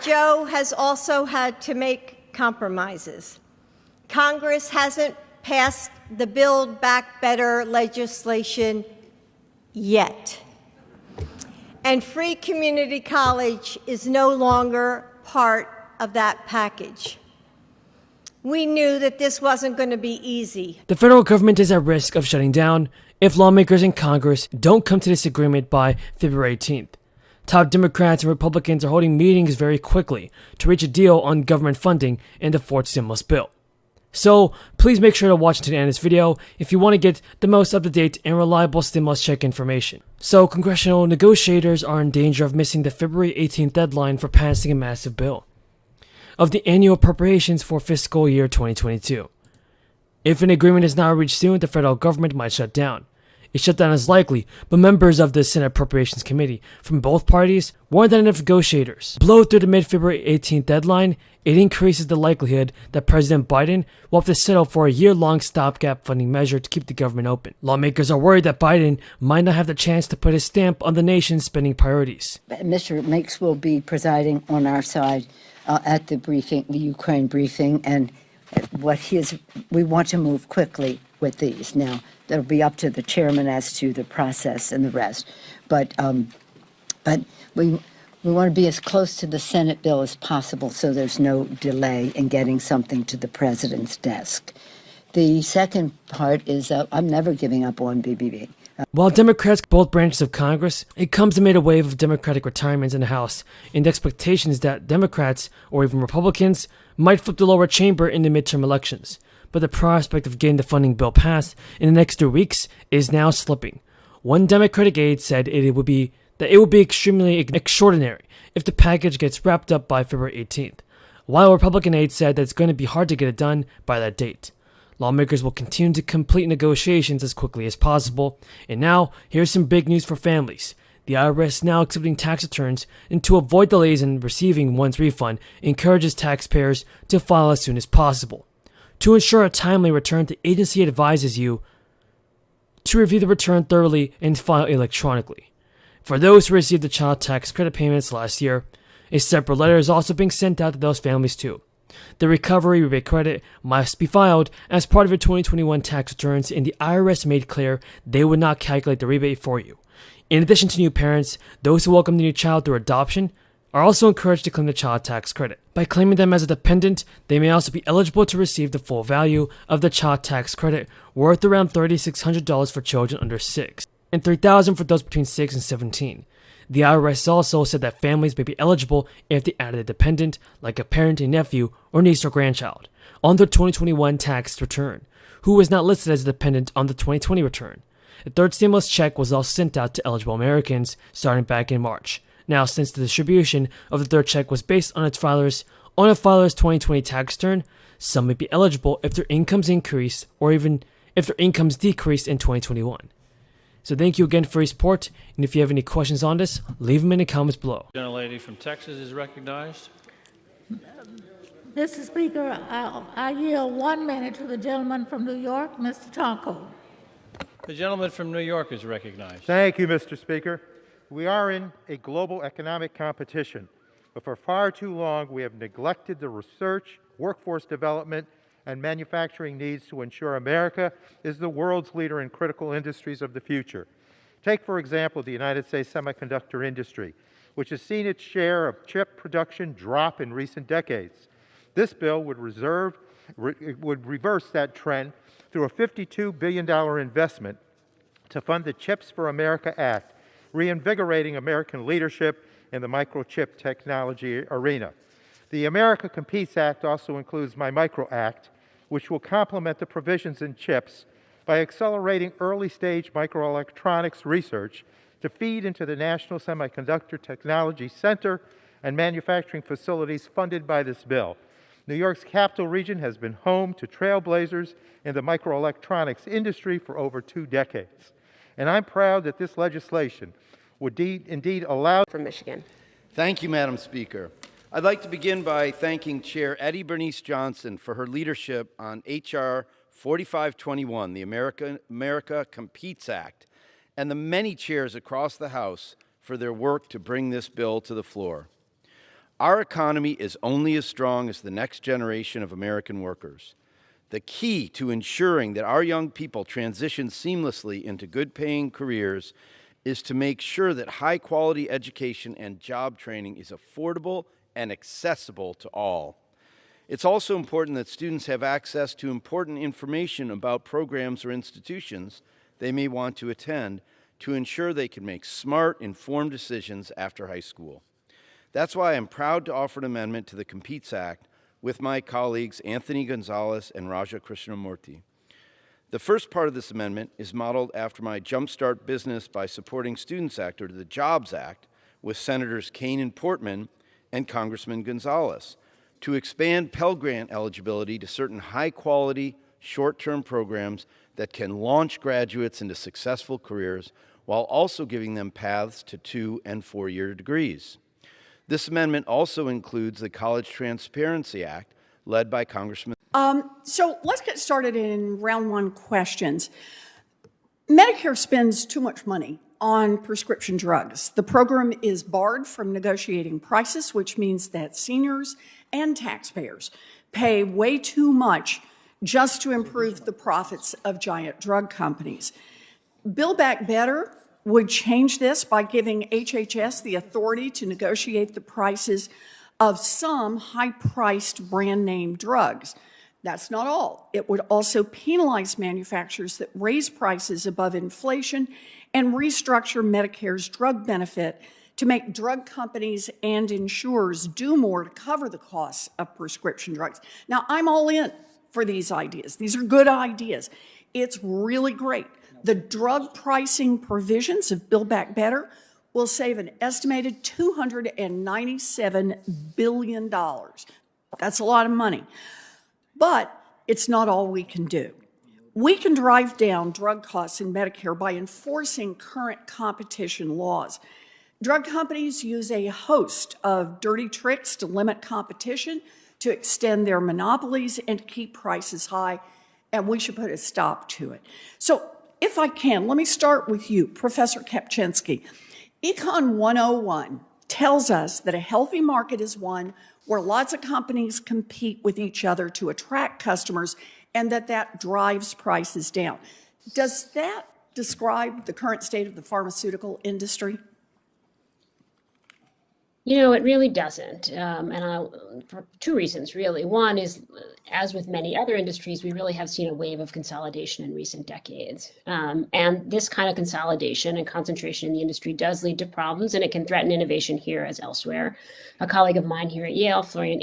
Joe has also had to make compromises. Congress hasn't passed the Build Back Better legislation yet. And free community college is no longer part of that package. We knew that this wasn't going to be easy. The federal government is at risk of shutting down if lawmakers in Congress don't come to this agreement by February 18th. Top Democrats and Republicans are holding meetings very quickly to reach a deal on government funding in the fourth stimulus bill. So please make sure to watch to the end of this video if you want to get the most up-to-date and reliable stimulus check information. So congressional negotiators are in danger of missing the February 18th deadline for passing a massive bill of the annual appropriations for fiscal year 2022. If an agreement is not reached soon, the federal government might shut down. A shutdown is likely, but members of the Senate Appropriations Committee from both parties warned that if negotiators blow through the mid-February 18th deadline, it increases the likelihood that President Biden will have to settle for a year-long stopgap funding measure to keep the government open. Lawmakers are worried that Biden might not have the chance to put his stamp on the nation's spending priorities. Mr. Mix will be presiding on our side at the briefing, the Ukraine briefing, and we want to move quickly with these. Now, that'll be up to the chairman as to the process and the rest. But we want to be as close to the Senate bill as possible so there's no delay in getting something to the president's desk. The second part is I'm never giving up on BBB. While Democrats both branches of Congress, it comes amid a wave of Democratic retirements in the House and the expectations that Democrats or even Republicans might flip the lower chamber in the midterm elections. But the prospect of getting the funding bill passed in the next 2 weeks is now slipping. One Democratic aide said it would be extremely extraordinary if the package gets wrapped up by February 18th, while a Republican aide said that it's going to be hard to get it done by that date. Lawmakers will continue to complete negotiations as quickly as possible. And now, here's some big news for families. The IRS now accepting tax returns, and to avoid delays in receiving one's refund, encourages taxpayers to file as soon as possible. To ensure a timely return, the agency advises you to review the return thoroughly and file electronically. For those who received the child tax credit payments last year, a separate letter is also being sent out to those families too. The recovery rebate credit must be filed as part of your 2021 tax returns, and the IRS made clear they would not calculate the rebate for you. In addition to new parents, those who welcome the new child through adoption are also encouraged to claim the child tax credit. By claiming them as a dependent, they may also be eligible to receive the full value of the child tax credit, worth around $3,600 for children under 6, and $3,000 for those between 6 and 17. The IRS also said that families may be eligible if they added a dependent, like a parent, a nephew, or niece or grandchild, on their 2021 tax return, who was not listed as a dependent on the 2020 return. The third stimulus check was also sent out to eligible Americans starting back in March. Now, since the distribution of the third check was based on a filer's 2020 tax return, some may be eligible if their incomes increased or even if their incomes decreased in 2021. So thank you again for your support, and if you have any questions on this, leave them in the comments below. The gentlelady from Texas is recognized. Mr. Speaker, I yield 1 minute to the gentleman from New York, Mr. Tonko. The gentleman from New York is recognized. Thank you, Mr. Speaker. We are in a global economic competition, but for far too long we have neglected the research, workforce development, and manufacturing needs to ensure America is the world's leader in critical industries of the future. Take, for example, the United States semiconductor industry, which has seen its share of chip production drop in recent decades. This bill would reverse that trend through a $52 billion investment to fund the Chips for America Act, reinvigorating American leadership in the microchip technology arena. The America Competes Act also includes My Micro Act, which will complement the provisions in CHIPS by accelerating early-stage microelectronics research to feed into the National Semiconductor Technology Center and manufacturing facilities funded by this bill. New York's capital region has been home to trailblazers in the microelectronics industry for over 2 decades. And I'm proud that this legislation would indeed allow... From Michigan. Thank you, Madam Speaker. I'd like to begin by thanking Chair Eddie Bernice Johnson for her leadership on H.R. 4521, the America Competes Act, and the many chairs across the House for their work to bring this bill to the floor. Our economy is only as strong as the next generation of American workers. The key to ensuring that our young people transition seamlessly into good-paying careers is to make sure that high-quality education and job training is affordable and accessible to all. It's also important that students have access to important information about programs or institutions they may want to attend to ensure they can make smart, informed decisions after high school. That's why I'm proud to offer an amendment to the Competes Act with my colleagues Anthony Gonzalez and Raja Krishnamurthy. The first part of this amendment is modeled after my Jumpstart Business by Supporting Students Act, or the JOBS Act, with Senators Kaine and Portman and Congressman Gonzalez, to expand Pell Grant eligibility to certain high-quality, short-term programs that can launch graduates into successful careers while also giving them paths to 2- and 4-year degrees. This amendment also includes the College Transparency Act, led by Congressman. So let's get started in round one questions. Medicare spends too much money on prescription drugs. The program is barred from negotiating prices, which means that seniors and taxpayers pay way too much just to improve the profits of giant drug companies. Build Back Better would change this by giving HHS the authority to negotiate the prices of some high-priced brand-name drugs. That's not all. It would also penalize manufacturers that raise prices above inflation and restructure Medicare's drug benefit to make drug companies and insurers do more to cover the costs of prescription drugs. Now, I'm all in for these ideas. These are good ideas. It's really great. The drug pricing provisions of Build Back Better will save an estimated $297 billion. That's a lot of money. But it's not all we can do. We can drive down drug costs in Medicare by enforcing current competition laws. Drug companies use a host of dirty tricks to limit competition, to extend their monopolies, and to keep prices high, and we should put a stop to it. So if I can, let me start with you, Professor Kapczynski. Econ 101 tells us that a healthy market is one where lots of companies compete with each other to attract customers, and that drives prices down. Does that describe the current state of the pharmaceutical industry? It really doesn't. For two reasons, really. One is, as with many other industries, we really have seen a wave of consolidation in recent decades. And this kind of consolidation and concentration in the industry does lead to problems, and it can threaten innovation here as elsewhere. A colleague of mine here at Yale, Florian